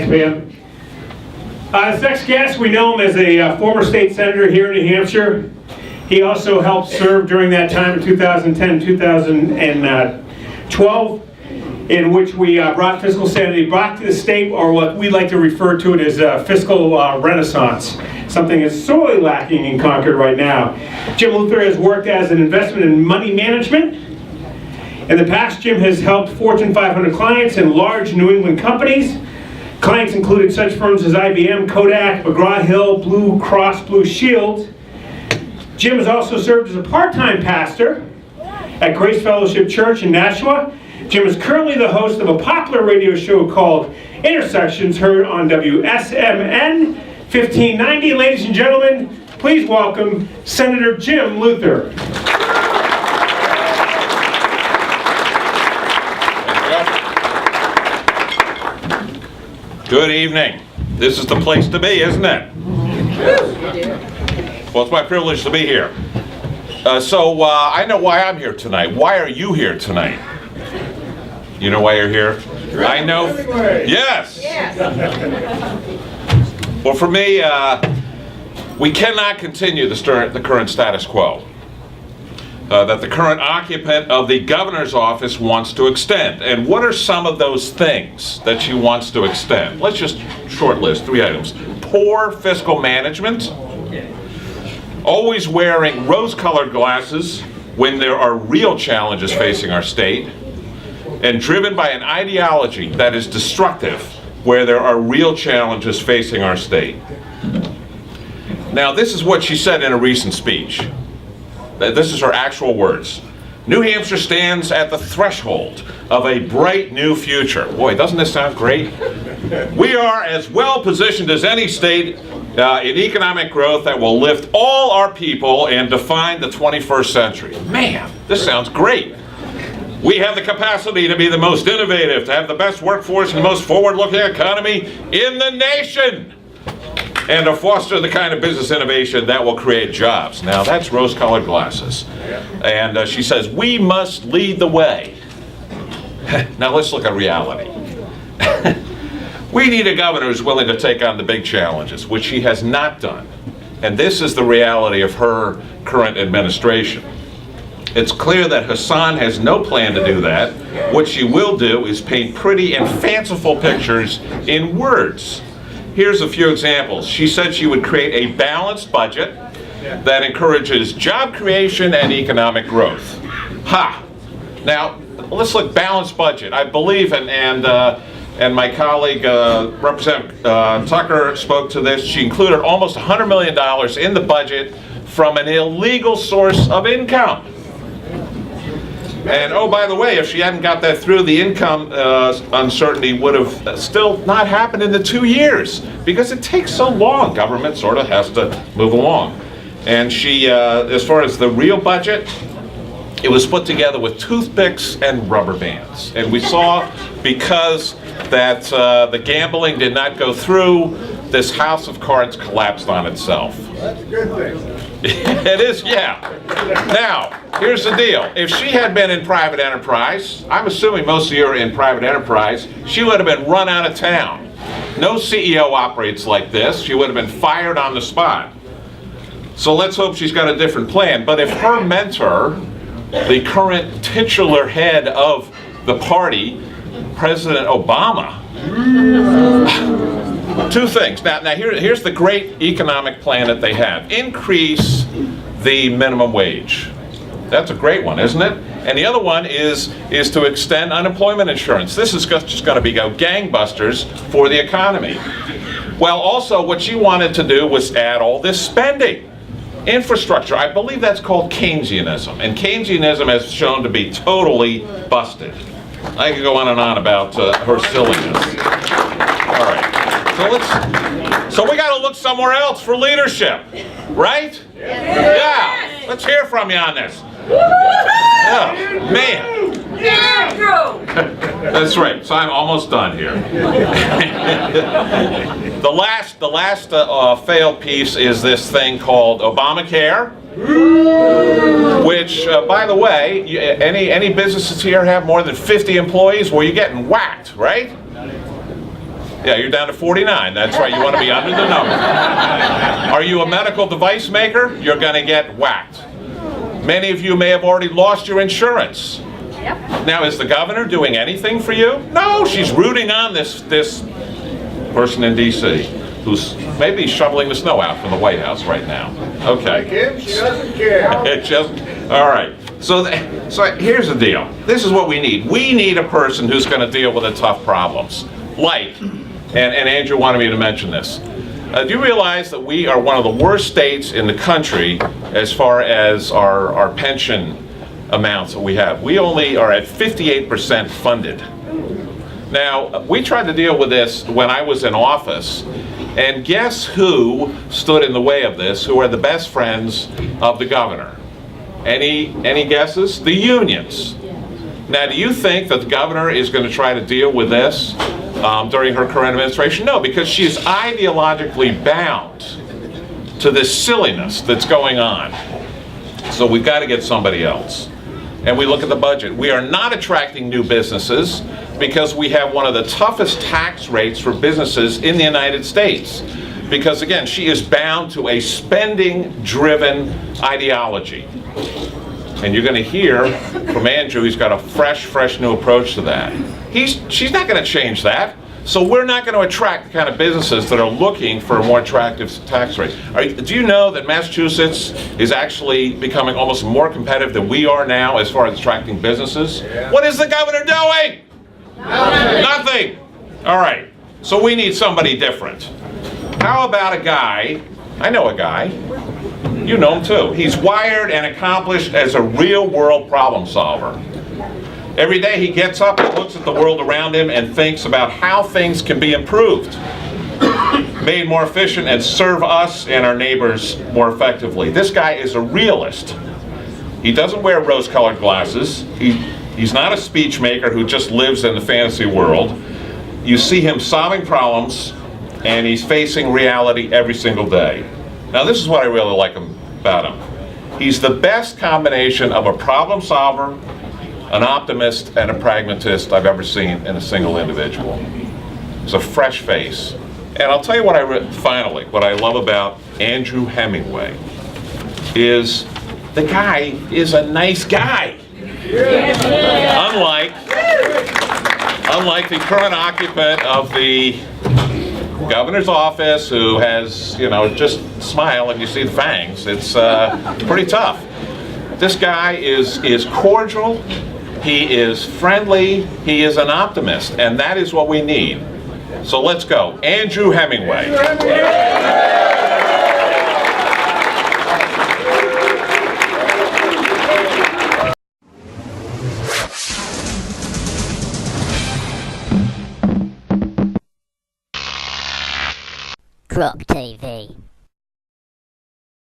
Thanks, Pam. This next guest, we know him as a former state senator here in New Hampshire. He also helped serve during that time in 2010-2012, in which we brought fiscal sanity back to the state, or what we like to refer to it as fiscal renaissance, something that's sorely lacking in Concord right now. Jim Luther has worked as an investment in money management. In the past, Jim has helped Fortune 500 clients in large New England companies. Clients included such firms as IBM, Kodak, McGraw-Hill, Blue Cross Blue Shield. Jim has also served as a part-time pastor at Grace Fellowship Church in Nashua. Jim is currently the host of a popular radio show called Intersections, heard on WSMN 1590. Ladies and gentlemen, please welcome Senator Jim Luther. Good evening. This is the place to be, isn't it? Well, it's my privilege to be here. I know why I'm here tonight. Why are you here tonight? You know why you're here? I know. Yes. Well, for me, we cannot continue the current status quo that the current occupant of the governor's office wants to extend. And what are some of those things that she wants to extend? Let's just short list 3 items. Poor fiscal management, always wearing rose-colored glasses when there are real challenges facing our state, and driven by an ideology that is destructive where there are real challenges facing our state. Now, this is what she said in a recent speech. This is her actual words. New Hampshire stands at the threshold of a bright new future. Boy, doesn't this sound great? We are as well positioned as any state in economic growth that will lift all our people and define the 21st century. Man, this sounds great. We have the capacity to be the most innovative, to have the best workforce and the most forward-looking economy in the nation, and to foster the kind of business innovation that will create jobs. Now, that's rose-colored glasses. And she says, we must lead the way. Now, let's look at reality. We need a governor who's willing to take on the big challenges, which she has not done. And this is the reality of her current administration. It's clear that Hassan has no plan to do that. What she will do is paint pretty and fanciful pictures in words. Here's a few examples. She said she would create a balanced budget that encourages job creation and economic growth. Ha! Now, let's look balanced budget. I believe, and my colleague, Representative Tucker, spoke to this. She included almost $100 million in the budget from an illegal source of income. And oh, by the way, if she hadn't got that through, the income uncertainty would have still not happened in the 2 years, because it takes so long. Government sort of has to move along. And she, as far as the real budget, it was put together with toothpicks and rubber bands. And we saw, because that the gambling did not go through, this house of cards collapsed on itself. That's a good thing. It is, yeah. Now, here's the deal. If she had been in private enterprise, I'm assuming most of you are in private enterprise, she would have been run out of town. No CEO operates like this. She would have been fired on the spot. So let's hope she's got a different plan. But if her mentor, the current titular head of the party, President Obama, two things. Now here's the great economic plan that they have. Increase the minimum wage. That's a great one, isn't it? And the other one is to extend unemployment insurance. This is just going to be gangbusters for the economy. Well, also what she wanted to do was add all this spending. Infrastructure, I believe that's called Keynesianism. And Keynesianism has shown to be totally busted. I could go on and on about her silliness. All right. So we got to look somewhere else for leadership, right? Yeah. Let's hear from you on this. Oh, man. That's right. So I'm almost done here. The last failed piece is this thing called Obamacare, which, by the way, any businesses here have more than 50 employees? Well, you're getting whacked, right? Yeah, you're down to 49. That's right, you want to be under the number. Are you a medical device maker? You're going to get whacked. Many of you may have already lost your insurance. Yep. Now, is the governor doing anything for you? No, she's rooting on this person in D.C. who's maybe shoveling the snow out from the White House right now. Okay. Kim, she doesn't care. It just, all right. So here's the deal. This is what we need. We need a person who's going to deal with the tough problems. Like, and Andrew wanted me to mention this. Do you realize that we are one of the worst states in the country as far as our pension amounts that we have? We only are at 58% funded. Now, we tried to deal with this when I was in office, and guess who stood in the way of this, who are the best friends of the governor? Any guesses? The unions. Now, do you think that the governor is going to try to deal with this during her current administration? No, because she's ideologically bound to this silliness that's going on. So we've got to get somebody else. And we look at the budget. We are not attracting new businesses because we have one of the toughest tax rates for businesses in the United States. Because again, she is bound to a spending-driven ideology. And you're going to hear from Andrew, he's got a fresh new approach to that. She's not going to change that. So we're not going to attract the kind of businesses that are looking for a more attractive tax rate. Do you know that Massachusetts is actually becoming almost more competitive than we are now as far as attracting businesses? Yeah. What is the governor doing? Nothing. All right. So we need somebody different. How about a guy, I know a guy, you know him too. He's wired and accomplished as a real world problem solver. Every day he gets up and looks at the world around him and thinks about how things can be improved, made more efficient, and serve us and our neighbors more effectively. This guy is a realist. He doesn't wear rose-colored glasses. He's not a speech maker who just lives in the fantasy world. You see him solving problems, and he's facing reality every single day. Now, this is what I really like about him. He's the best combination of a problem solver, an optimist, and a pragmatist I've ever seen in a single individual. It's a fresh face. And I'll tell you what finally, what I love about Andrew Hemingway is the guy is a nice guy. Unlike the current occupant of the governor's office who has, just smile and you see the fangs. It's pretty tough. This guy is cordial. He is friendly, he is an optimist, and that is what we need. So let's go. Andrew Hemingway. Cooked.